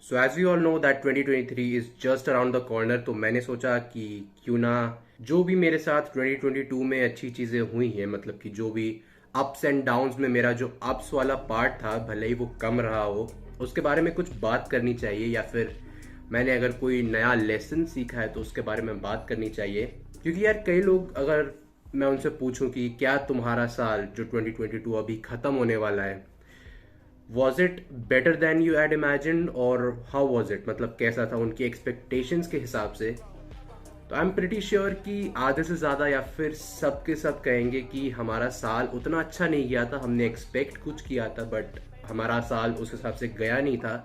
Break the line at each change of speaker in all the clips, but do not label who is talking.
So as we all know that 2023 is just around the corner, तो मैंने सोचा कि क्यों ना जो भी मेरे साथ 2022 में अच्छी चीज़ें हुई हैं, मतलब कि जो भी अप्स एंड डाउन्स में मेरा जो अप्स वाला पार्ट था, भले ही वो कम रहा हो, उसके बारे में कुछ बात करनी चाहिए, या फिर मैंने अगर कोई नया लेसन सीखा है तो उसके बारे में बात करनी चाहिए। क्योंकि यार कई लोग, अगर मैं उनसे पूछूं कि क्या तुम्हारा साल जो 2022 अभी ख़त्म होने वाला है, was it better than you had imagined, और हाउ वॉज इट, मतलब कैसा था उनकी एक्सपेक्टेशंस के हिसाब से। तो आई एम प्रिटी श्योर कि आधे से ज़्यादा या फिर सब के सब कहेंगे कि हमारा साल उतना अच्छा नहीं गया था, हमने एक्सपेक्ट कुछ किया था बट हमारा साल उस हिसाब से गया नहीं था।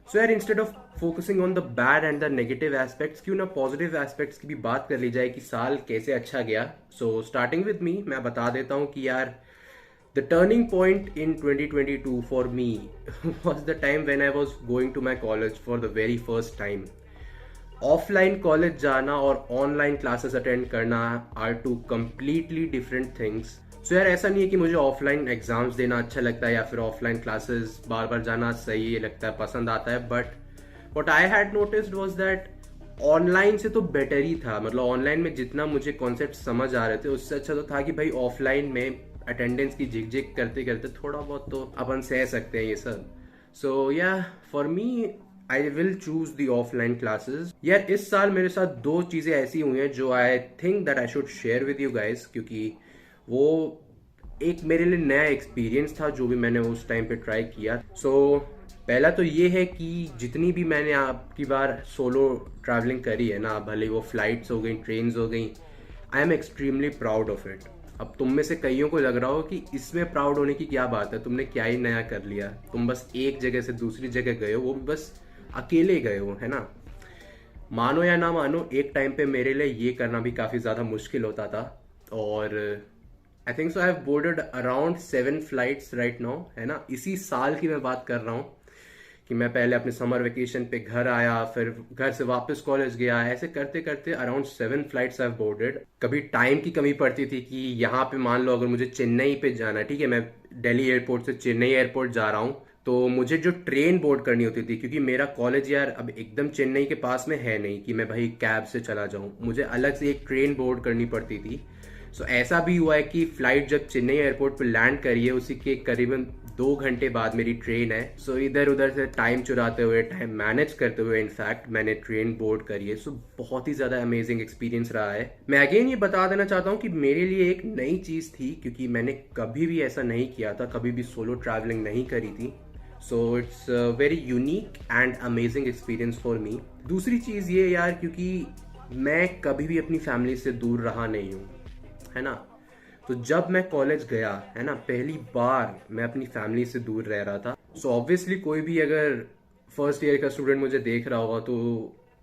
सो यार, instead of focusing on the bad and the negative aspects, क्यों ना पॉजिटिव एस्पेक्ट्स की भी बात कर ली जाए कि साल कैसे अच्छा गया। सो स्टार्टिंग विद मी, मैं बता देता हूँ कि यार the turning point in 2022 for me was the time when I was going to my college for the very first time. Offline college जाना और ऑनलाइन क्लासेस अटेंड करना are two completely different things. So यार, ऐसा नहीं है कि मुझे offline exams देना अच्छा लगता है या फिर ऑफलाइन क्लासेस बार बार जाना सही लगता है, पसंद आता है, but what I had noticed was that online से तो बेटर ही था। मतलब ऑनलाइन में जितना मुझे कॉन्सेप्ट समझ आ रहे थे उससे अच्छा तो था कि भाई ऑफलाइन में अटेंडेंस की झिक झिक करते करते थोड़ा बहुत तो अपन सह सकते हैं ये सब। सो या for me, I will choose the offline classes. यार इस साल मेरे साथ दो चीजें ऐसी हुई हैं जो I think that I should share with you guys, क्योंकि वो एक मेरे लिए नया एक्सपीरियंस था जो भी मैंने उस टाइम पे ट्राई किया। सो पहला तो ये है कि जितनी भी मैंने आपकी बार सोलो ट्रैवलिंग करी है ना, भले वो फ्लाइट्स हो गई, ट्रेन्स हो गई, I am extremely proud of it. अब तुम में से कईयों को लग रहा हो कि इसमें प्राउड होने की क्या बात है, तुमने क्या ही नया कर लिया, तुम बस एक जगह से दूसरी जगह गए हो, वो भी बस अकेले गए हो, है ना। मानो या ना मानो, एक टाइम पे मेरे लिए ये करना भी काफ़ी ज़्यादा मुश्किल होता था। और I think so I have boarded around 7 flights right now, है ना। इसी साल की मैं बात कर रहा हूँ कि मैं पहले अपने समर वेकेशन पे घर आया, फिर घर से वापस कॉलेज गया, ऐसे करते करते अराउंड 7 फ्लाइट्स आई बोर्डेड। कभी टाइम की कमी पड़ती थी कि यहाँ पे मान लो अगर मुझे चेन्नई पे जाना है, ठीक है, मैं दिल्ली एयरपोर्ट से चेन्नई एयरपोर्ट जा रहा हूँ, तो मुझे जो ट्रेन बोर्ड करनी होती थी, क्योंकि मेरा कॉलेज यार अब एकदम चेन्नई के पास में है नहीं कि मैं भाई कैब से चला जाऊँ, मुझे अलग से एक ट्रेन बोर्ड करनी पड़ती थी। सो ऐसा भी हुआ है कि फ्लाइट जब चेन्नई एयरपोर्ट पर लैंड करी है उसी के करीबन 2 घंटे बाद मेरी ट्रेन है। सो इधर उधर से टाइम चुराते हुए, टाइम मैनेज करते हुए इनफैक्ट मैंने ट्रेन बोर्ड करी है। सो बहुत ही ज़्यादा अमेजिंग एक्सपीरियंस रहा है। मैं अगेन ये बता देना चाहता हूँ कि मेरे लिए एक नई चीज़ थी, क्योंकि मैंने कभी भी ऐसा नहीं किया था, कभी भी सोलो ट्रैवलिंग नहीं करी थी। So it's very unique and amazing experience for me. दूसरी चीज़ ये यार, क्योंकि मैं कभी भी अपनी फैमिली से दूर रहा नहीं हूँ, है ना। तो जब मैं कॉलेज गया, है ना, पहली बार मैं अपनी फैमिली से दूर रह रहा था। सो ऑब्वियसली कोई भी अगर फर्स्ट ईयर का स्टूडेंट मुझे देख रहा होगा तो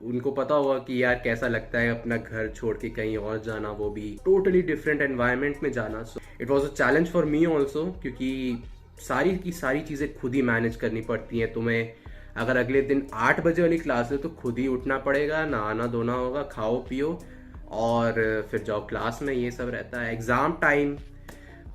उनको पता होगा कि यार कैसा लगता है अपना घर छोड़ के कहीं और जाना, वो भी टोटली डिफरेंट एनवायरनमेंट में जाना। So it was a challenge for me also, क्योंकि सारी की सारी चीज़ें खुद ही मैनेज करनी पड़ती हैं। तुम्हें अगर अगले दिन 8 बजे वाली क्लास है तो खुद ही उठना पड़ेगा, नहाना धोना होगा, खाओ पियो और फिर जाओ क्लास में। ये सब रहता है। एग्ज़ाम टाइम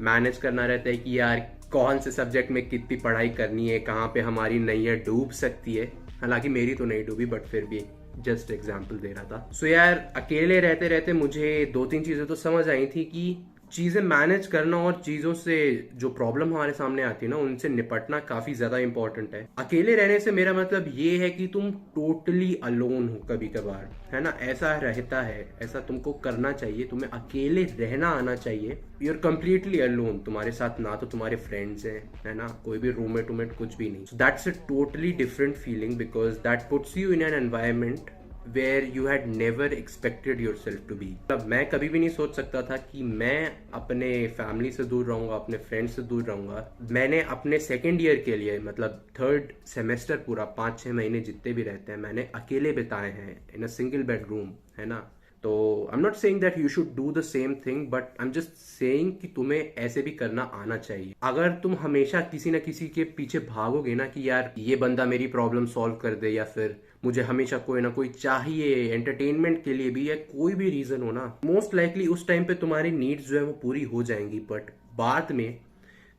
मैनेज करना रहता है कि यार कौन से सब्जेक्ट में कितनी पढ़ाई करनी है, कहाँ पे हमारी नैया डूब सकती है। हालांकि मेरी तो नहीं डूबी, बट फिर भी जस्ट एग्जाम्पल दे रहा था। सो यार अकेले रहते रहते मुझे 2-3 चीज़ें तो समझ आई थी कि चीज़ें मैनेज करना और चीज़ों से जो प्रॉब्लम हमारे सामने आती है ना, उनसे निपटना काफ़ी ज़्यादा इंपॉर्टेंट है। अकेले रहने से मेरा मतलब ये है कि तुम टोटली अलोन हो कभी कभार, है ना। ऐसा रहता है, ऐसा तुमको करना चाहिए, तुम्हें अकेले रहना आना चाहिए। यू आर कम्प्लीटली अलोन, तुम्हारे साथ ना तो तुम्हारे फ्रेंड्स हैं, है ना, कोई भी रूममेट वूमेट कुछ भी नहीं। So that's a totally different feeling, because that puts you in an environment where you had never expected yourself to be. मतलब मैं कभी भी नहीं सोच सकता था कि मैं अपने फैमिली से दूर रहूंगा, अपने फ्रेंड्स से दूर रहूंगा। मैंने अपने सेकेंड ईयर के लिए, मतलब 3rd सेमेस्टर पूरा 5-6 महीने जितने भी रहते हैं मैंने अकेले बिताए हैं इन अ सिंगल बेडरूम, है ना। तो I am not saying that you should do the same thing, but I am just saying कि तुम्हें ऐसे भी करना आना चाहिए। अगर तुम हमेशा किसी ना किसी के पीछे भागोगे ना कि यार ये बंदा मेरी प्रॉब्लम सॉल्व कर दे, या फिर मुझे हमेशा कोई ना कोई चाहिए एंटरटेनमेंट के लिए भी, या कोई भी रीजन हो ना, मोस्ट लाइकली उस टाइम पे तुम्हारी नीड्स जो है वो पूरी हो जाएंगी। बट बाद में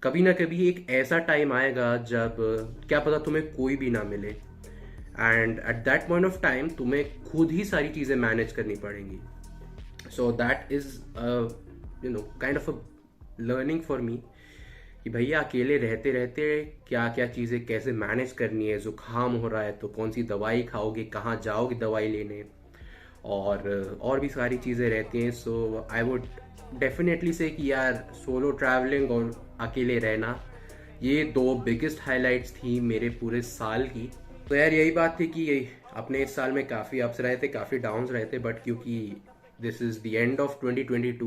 कभी ना कभी एक ऐसा टाइम आएगा जब क्या पता तुम्हें कोई भी ना मिले। And at that point of time तुम्हें खुद ही सारी चीज़ें मैनेज करनी पड़ेंगी. So that is kind of a learning for me कि भैया अकेले रहते रहते क्या क्या चीज़ें कैसे मैनेज करनी है. जुकाम हो रहा है तो कौन सी दवाई खाओगे, कहाँ जाओगे दवाई लेने, और भी सारी चीज़ें रहती हैं. सो आई वुड डेफिनेटली से कि यार सोलो ट्रैवलिंग और अकेले रहना ये दो बिगेस्ट हाइलाइट्स थी मेरे पूरे साल की. तो यार यही बात थी कि अपने इस साल में काफ़ी अप्स रहे थे, काफ़ी डाउन्स रहे थे, बट क्योंकि this is the end of 2022,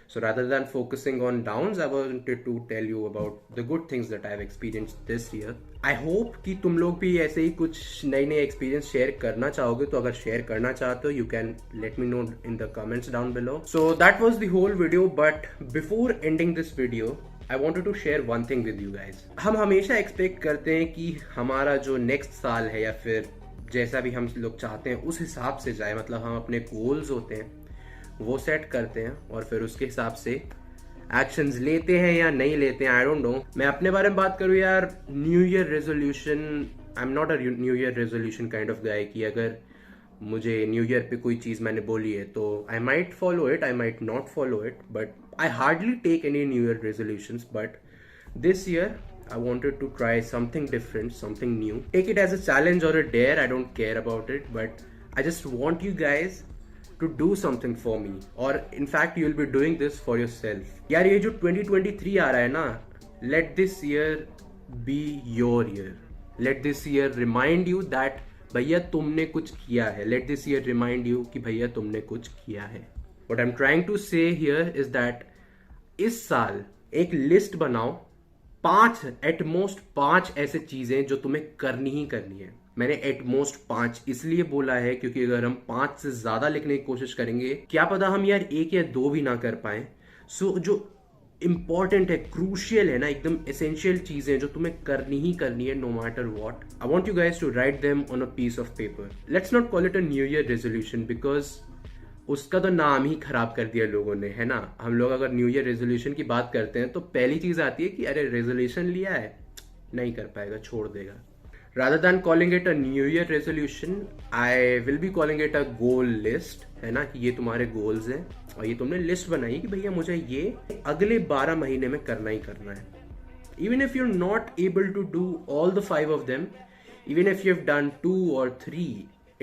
so rather than focusing on downs, I wanted to tell you about the good things that I have experienced this year. I hope कि तुम लोग भी ऐसे ही कुछ नए नए एक्सपीरियंस शेयर करना चाहोगे. तो अगर शेयर करना चाहते हो, you can let me know in the comments down below. So that was the whole video, but before ending this video, I wanted to share one thing with you guys. हम हमेशा expect करते हैं कि हमारा जो next साल है या फिर जैसा भी हम लोग चाहते हैं उस हिसाब से जाए. मतलब हम अपने गोल्स होते हैं वो सेट करते हैं और फिर उसके हिसाब से एक्शंस लेते हैं या नहीं लेते हैं. I don't know. मैं अपने बारे में बात करूँ यार, new year resolution, I am not a new year resolution kind of guy कि अगर मुझे न्यू ईयर पे कोई चीज़ मैंने बोली है तो I might follow it, I might not follow it, but I hardly take any new year resolutions. But this year I wanted to try something different, something new. Take it as a challenge or a dare, I don't care about it, but I just want you guys to do something for me, or in fact you will be doing this for yourself. यार ये जो 2023 आ रहा है ना, let this year be your year. Let this year remind you that भैया तुमने कुछ किया है. Let this year remind you कि भैया तुमने कुछ किया है. What I'm trying to say here is that इस साल एक लिस्ट बनाओ, 5 एटमोस्ट 5 ऐसे चीजें जो तुम्हें करनी ही करनी है. मैंने एटमोस्ट 5 इसलिए बोला है क्योंकि अगर हम 5 से ज्यादा लिखने की कोशिश करेंगे, क्या पता हम यार 1 या 2 भी ना कर पाए. सो जो इंपॉर्टेंट है, क्रूशियल है ना, एकदम एसेंशियल चीजें जो तुम्हें करनी ही करनी है no matter what. I want you guys to write them on a piece of paper. Let's not call it a new year resolution because उसका तो नाम ही खराब कर दिया लोगों ने, है ना. हम लोग अगर न्यू ईयर रेजोल्यूशन की बात करते हैं तो पहली चीज आती है कि अरे रेजोल्यूशन लिया है, नहीं कर पाएगा, छोड़ देगा. Rather than calling it a new year resolution, I will be calling it a goal list, है ना, कि ये तुम्हारे गोल्स हैं और ये तुमने लिस्ट बनाई कि भैया मुझे ये अगले 12 महीने में करना ही करना है. Even if you are not able to do all the 5 of them, even if you have done 2 or 3,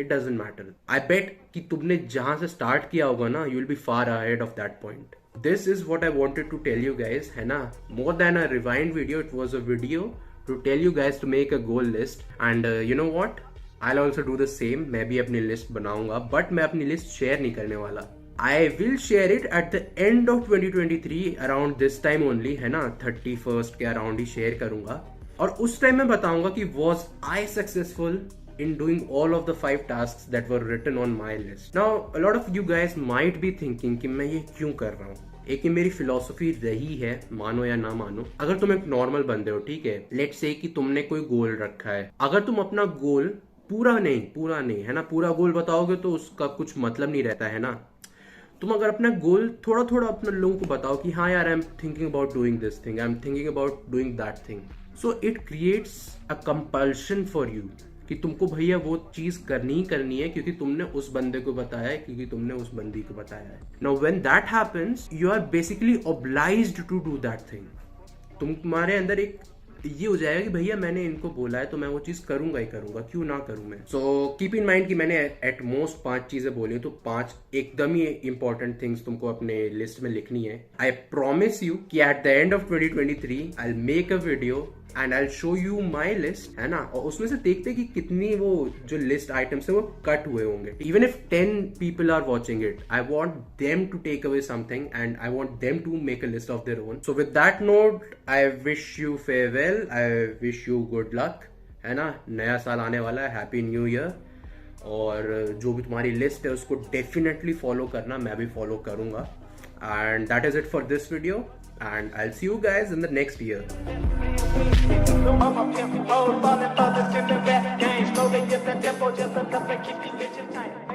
it doesn't matter. I bet कि तुमने जहां से स्टार्ट किया होगा ना, you will be far ahead of that point. This is what I wanted to tell you guys, है ना. More than a rewind video, it was a video to tell you guys to make a goal list. And you know what? I'll also do the same. मैं भी अपनी list बनाऊंगा, but मैं अपनी list share नहीं करने वाला. I will share it at the end of 2023 around this time only, है ना. 31st के अराउंड ही शेयर करूंगा और उस टाइम मैं बताऊंगा कि was I successful in doing all of the 5 tasks that were written on my list. Now, a lot of you guys might be thinking कि मैं ये क्यों कर रहा हूँ. एक ये मेरी फिलोसफी रही है, मानो या ना मानो. अगर तुम एक नॉर्मल बंदे हो, ठीक है, लेट्स से कि तुमने कोई गोल रखा है, अगर तुम अपना गोल पूरा नहीं है ना, पूरा गोल बताओगे तो उसका कुछ मतलब नहीं रहता है ना. तुम अगर अपना गोल थोड़ा थोड़ा अपने लोगों को बताओ कि हाँ यार, I am thinking about doing this thing, I am thinking about doing that thing, so it creates a compulsion for you कि तुमको भैया वो चीज करनी ही करनी है क्योंकि तुमने उस बंदे को बताया है, क्योंकि तुमने उस बंदी को बताया है. Now when that happens, you are basically obliged to do that thing. तुम्हारे अंदर एक ये हो जाएगा कि भैया मैंने इनको बोला है तो मैं वो चीज करूंगा ही करूंगा, क्यों ना करूं मैं. सो कीप इन माइंड कि मैंने एट मोस्ट 5 चीजें बोली, तो 5 एकदम ही इंपॉर्टेंट थिंग्स तुमको अपने लिस्ट में लिखनी है. आई प्रॉमिस यू कि at the end of 2023 I will make a video and I show you my list, है ना. और उसमें से देखते कि कितनी वो जो लिस्ट आइटम्स है वो कट हुए होंगे. Even if 10 people are watching it, I want them to take away something and I want them to make a list of their own. So with that note, I wish you farewell, I wish you good luck, है ना. नया साल आने वाला है, happy new year. और जो भी तुम्हारी लिस्ट है उसको डेफिनेटली फॉलो करना, मैं भी फॉलो करूंगा. And that is it for this video, and I'll see you guys in the next year. Falling for the back game, slowly get the tempo just enough to keep you bitches tight.